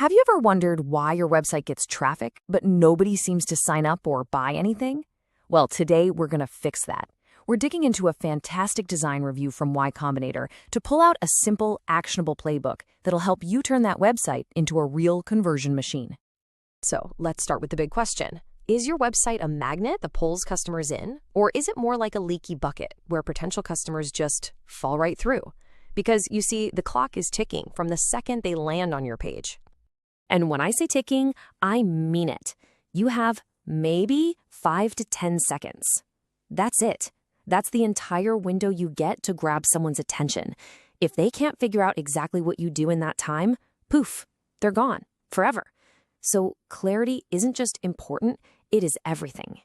Have you ever wondered why your website gets traffic, but nobody seems to sign up or buy anything? Well, today we're going to fix that. We're digging into a fantastic design review from Y Combinator to pull out a simple, actionable playbook that'll help you turn that website into a real conversion machine. So let's start with the big question. Is your website a magnet that pulls customers in, or is it more like a leaky bucket where potential customers just fall right through? Because you see, the clock is ticking from the second they land on your page. And when I say ticking, I mean it. You have maybe 5 to 10 seconds. That's it. That's the entire window you get to grab someone's attention. If they can't figure out exactly what you do in that time, poof, they're gone forever. So clarity isn't just important, it is everything.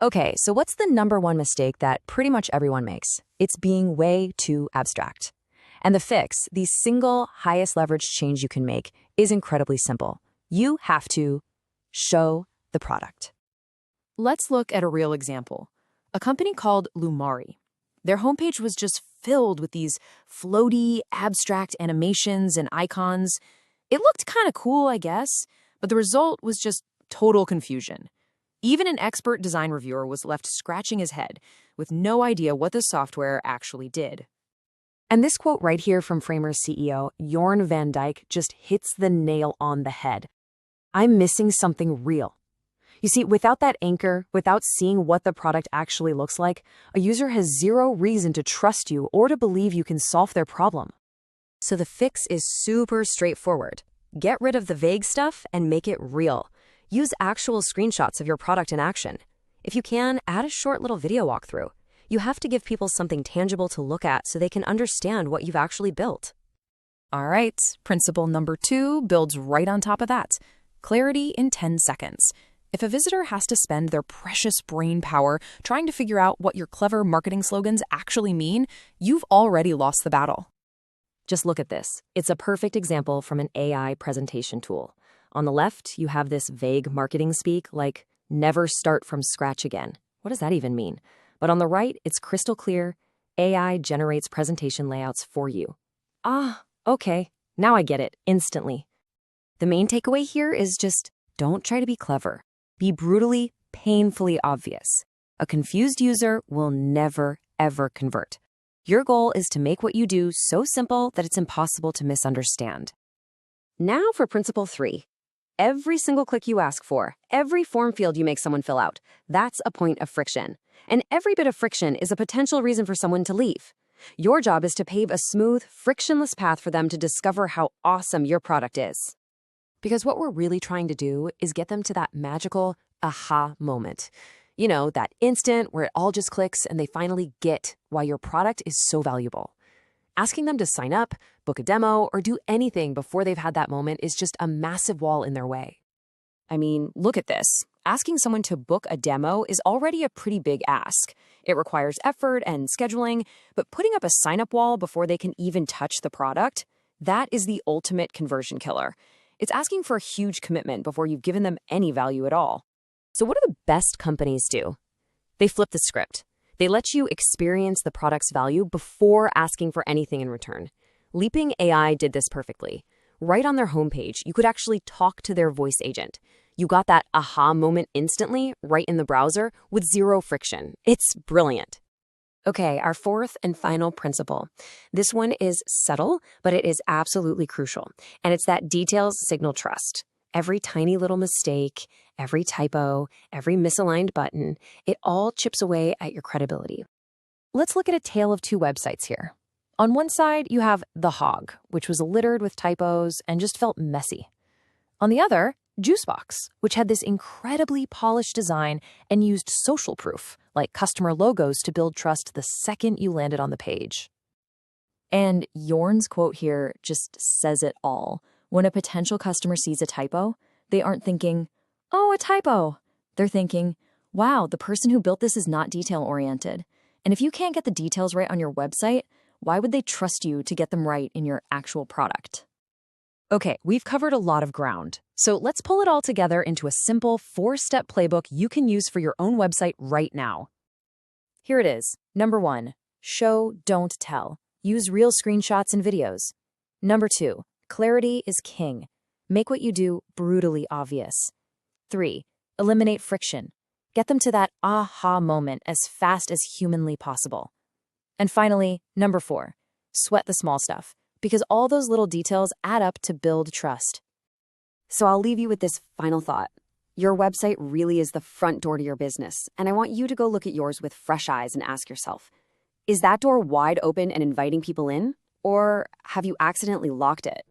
Okay, so what's the number one mistake that pretty much everyone makes? It's being way too abstract. And the fix, the single highest leverage change you can make, is incredibly simple. You have to show the product. Let's look at a real example. A company called Lumari. Their homepage was just filled with these floaty, abstract animations and icons. It looked kind of cool, I guess, but the result was just total confusion. Even an expert design reviewer was left scratching his head with no idea what the software actually did. And this quote right here from Framer's CEO, Jorn van Dyke, just hits the nail on the head. I'm missing something real. You see, without that anchor, without seeing what the product actually looks like, a user has zero reason to trust you or to believe you can solve their problem. So the fix is super straightforward. Get rid of the vague stuff and make it real. Use actual screenshots of your product in action. If you can, add a short little video walkthrough. You have to give people something tangible to look at so they can understand what you've actually built. All right, principle number 2 builds right on top of that. Clarity in 10 seconds. If a visitor has to spend their precious brain power trying to figure out what your clever marketing slogans actually mean, you've already lost the battle. Just look at this. It's a perfect example from an AI presentation tool. On the left, you have this vague marketing speak like, never start from scratch again. What does that even mean? But on the right, it's crystal clear. AI generates presentation layouts for you. Ah, okay. Now I get it instantly. The main takeaway here is just don't try to be clever. Be brutally, painfully obvious. A confused user will never, ever convert. Your goal is to make what you do so simple that it's impossible to misunderstand. Now for principle 3. Every single click you ask for, every form field you make someone fill out, that's a point of friction. And every bit of friction is a potential reason for someone to leave. Your job is to pave a smooth, frictionless path for them to discover how awesome your product is. Because what we're really trying to do is get them to that magical aha moment. You know, that instant where it all just clicks and they finally get why your product is so valuable. Asking them to sign up, book a demo, or do anything before they've had that moment is just a massive wall in their way. I mean, look at this. Asking someone to book a demo is already a pretty big ask. It requires effort and scheduling, but putting up a sign-up wall before they can even touch the product, that is the ultimate conversion killer. It's asking for a huge commitment before you've given them any value at all. So what do the best companies do? They flip the script. They let you experience the product's value before asking for anything in return. Leaping AI did this perfectly. Right on their homepage, you could actually talk to their voice agent. You got that aha moment instantly, right in the browser, with zero friction. It's brilliant. Okay, our fourth and final principle. This one is subtle, but it is absolutely crucial. And it's that details signal trust. Every tiny little mistake, every typo, every misaligned button, it all chips away at your credibility. Let's look at a tale of two websites here. On one side, you have The Hog, which was littered with typos and just felt messy. On the other, Juicebox, which had this incredibly polished design and used social proof, like customer logos, to build trust the second you landed on the page. And Jorn's quote here just says it all. When a potential customer sees a typo, they aren't thinking, oh, a typo. They're thinking, wow, the person who built this is not detail-oriented. And if you can't get the details right on your website, why would they trust you to get them right in your actual product? Okay, we've covered a lot of ground. So let's pull it all together into a simple 4-step playbook you can use for your own website right now. Here it is. Number 1, show, don't tell. Use real screenshots and videos. Number 2, clarity is king. Make what you do brutally obvious. 3. Eliminate friction. Get them to that aha moment as fast as humanly possible. And finally, number 4, sweat the small stuff, because all those little details add up to build trust. So I'll leave you with this final thought. Your website really is the front door to your business, and I want you to go look at yours with fresh eyes and ask yourself, is that door wide open and inviting people in? Or have you accidentally locked it?